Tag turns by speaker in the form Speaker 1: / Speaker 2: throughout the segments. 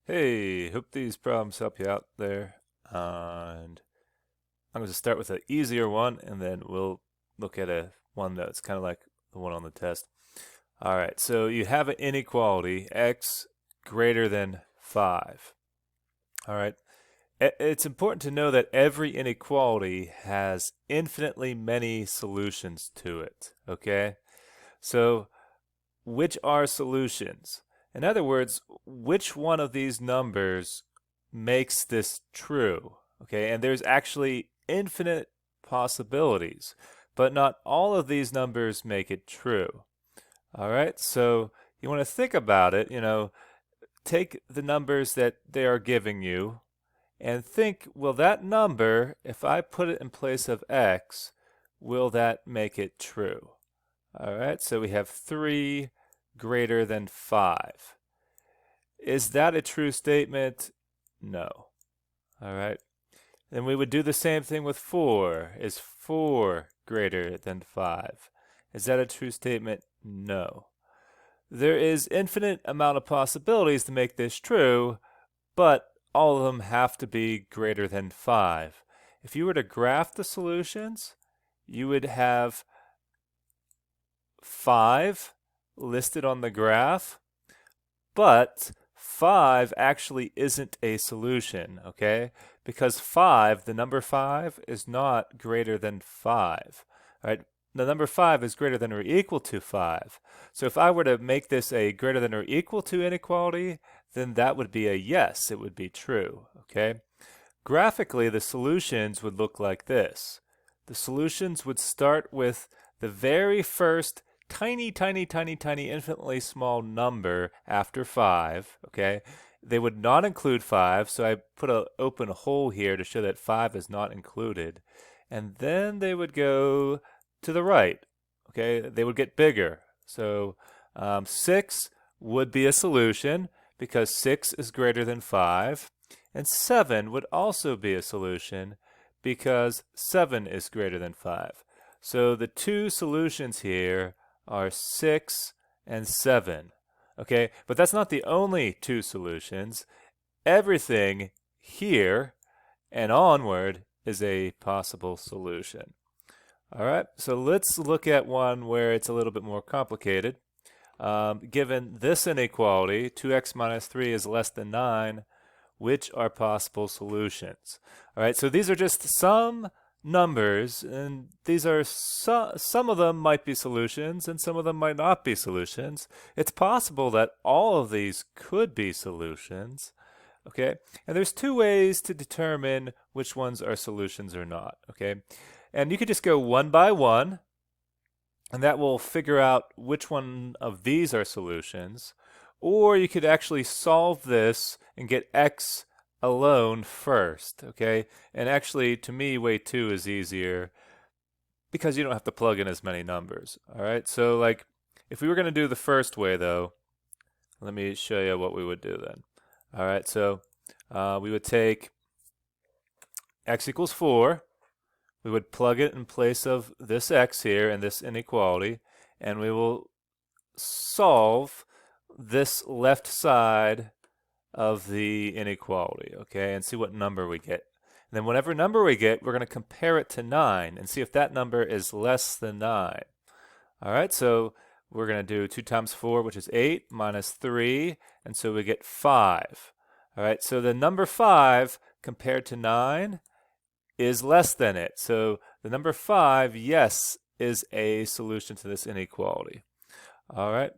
Speaker 1: Hey, hope these problems help you out there. And I'm going to start with an easier one, and then we'll look at one that's kind of like the one on the test. All right, so you have an inequality, x greater than 5. All right, it's important to know that every inequality has infinitely many solutions to it, okay? So which are solutions? In other words, which one of these numbers makes this true? Okay, and there's actually infinite possibilities, but not all of these numbers make it true. All right, so you want to think about it, take the numbers that they are giving you and think, will that number, if I put it in place of x, will that make it true? All right, so we have 3 greater than 5. Is that a true statement? No. All right. Then we would do the same thing with 4. Is 4 greater than 5? Is that a true statement? No. There is infinite amount of possibilities to make this true, but all of them have to be greater than 5. If you were to graph the solutions, you would have 5 listed on the graph, but 5 actually isn't a solution, okay? Because 5, the number 5, is not greater than 5, right? The number 5 is greater than or equal to 5. So if I were to make this a greater than or equal to inequality, then that would be a yes, it would be true, okay? Graphically, the solutions would look like this. The solutions would start with the very first tiny, tiny, tiny, tiny, infinitely small number after 5, okay? They would not include 5, so I put an open hole here to show that 5 is not included. And then they would go to the right, okay? They would get bigger. So 6 would be a solution because 6 is greater than 5. And 7 would also be a solution because 7 is greater than 5. So the two solutions here are 6 and 7. Okay, but that's not the only two solutions. Everything here and onward is a possible solution. All right, so let's look at one where it's a little bit more complicated. Given this inequality, 2x minus 3 is less than 9, which are possible solutions? All right, so these are just some numbers, and these are some of them might be solutions and some of them might not be solutions. It's possible that all of these could be solutions. Okay, and there's two ways to determine which ones are solutions or not. Okay, and you could just go one by one, and that will figure out which one of these are solutions. Or you could actually solve this and get x alone first, okay? And actually, to me, way 2 is easier because you don't have to plug in as many numbers, all right? So, like, if we were going to do the first way, though, let me show you what we would do then. All right, so we would take x equals 4. We would plug it in place of this x here and this inequality, and we will solve this left side of the inequality, okay, and see what number we get. And then whatever number we get, we're going to compare it to 9 and see if that number is less than 9. All right, so we're going to do 2 times 4, which is 8, minus 3, and so we get 5. All right, so the number 5 compared to 9 is less than it. So the number 5, yes, is a solution to this inequality. All right.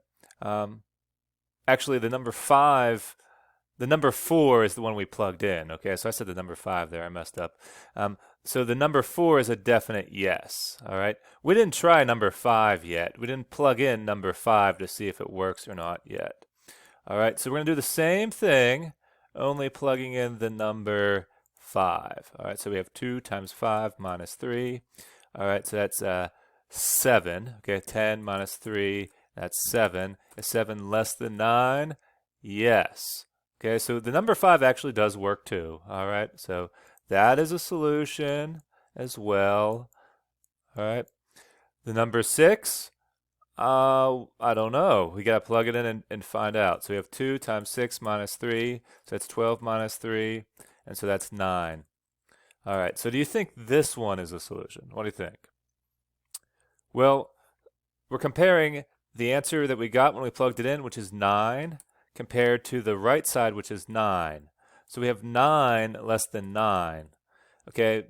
Speaker 1: Actually, the number 4 is the one we plugged in. Okay, so I said the number 5 there. I messed up. So the number 4 is a definite yes. All right. We didn't try number 5 yet. We didn't plug in number 5 to see if it works or not yet. All right. So we're going to do the same thing, only plugging in the number 5. All right. So we have 2 times 5 minus 3. All right. So that's 7. Okay. 10 minus 3. That's 7. Is 7 less than 9? Yes. Okay, so the number 5 actually does work too. All right, so that is a solution as well. All right, the number 6, I don't know. We gotta plug it in and find out. So we have 2 times 6 minus 3, so that's 12 minus 3, and so that's 9. All right, so do you think this one is a solution? What do you think? Well, we're comparing the answer that we got when we plugged it in, which is 9, compared to the right side, which is 9. So we have 9 less than 9. Okay,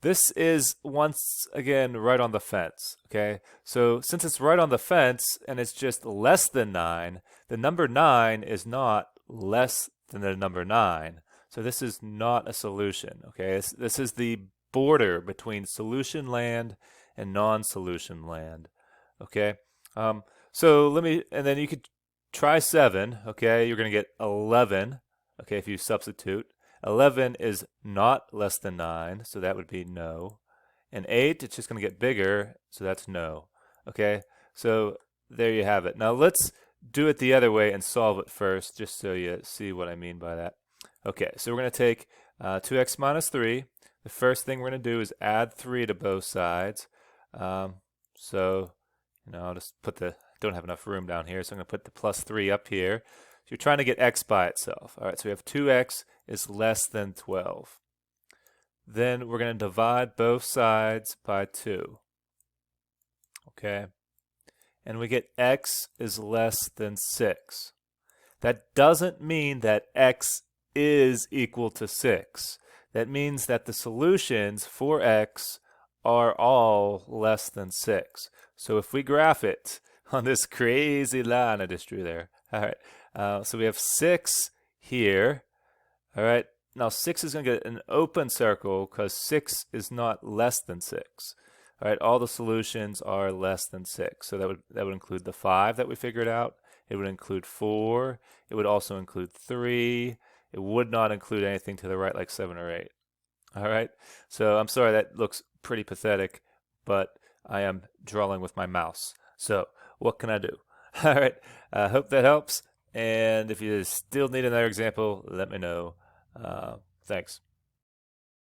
Speaker 1: this is once again right on the fence. Okay, so since it's right on the fence and it's just less than 9, the number 9 is not less than the number 9. So this is not a solution. Okay, this is the border between solution land and non-solution land. Okay, so let me, and then you could try 7. Okay, you're going to get 11. Okay, if you substitute. 11 is not less than 9, so that would be no. And 8, it's just going to get bigger, so that's no. Okay, so there you have it. Now let's do it the other way and solve it first, just so you see what I mean by that. Okay, so we're going to take 2x minus 3. The first thing we're going to do is add 3 to both sides. So, I'll just put don't have enough room down here, so I'm going to put the plus 3 up here. So you're trying to get x by itself. All right, so we have 2x is less than 12. Then we're going to divide both sides by 2. Okay, and we get x is less than 6. That doesn't mean that x is equal to 6. That means that the solutions for x are all less than 6. So if we graph it on this crazy line I just drew there, all right, so we have 6 here. All right, now 6 is going to get an open circle because 6 is not less than 6. All right, all the solutions are less than 6. So that would include the 5 that we figured out. It would include 4. It would also include 3. It would not include anything to the right like 7 or 8. All right, so I'm sorry that looks pretty pathetic, but I am drawing with my mouse. So what can I do? All right, I hope that helps. And if you still need another example, let me know. Thanks.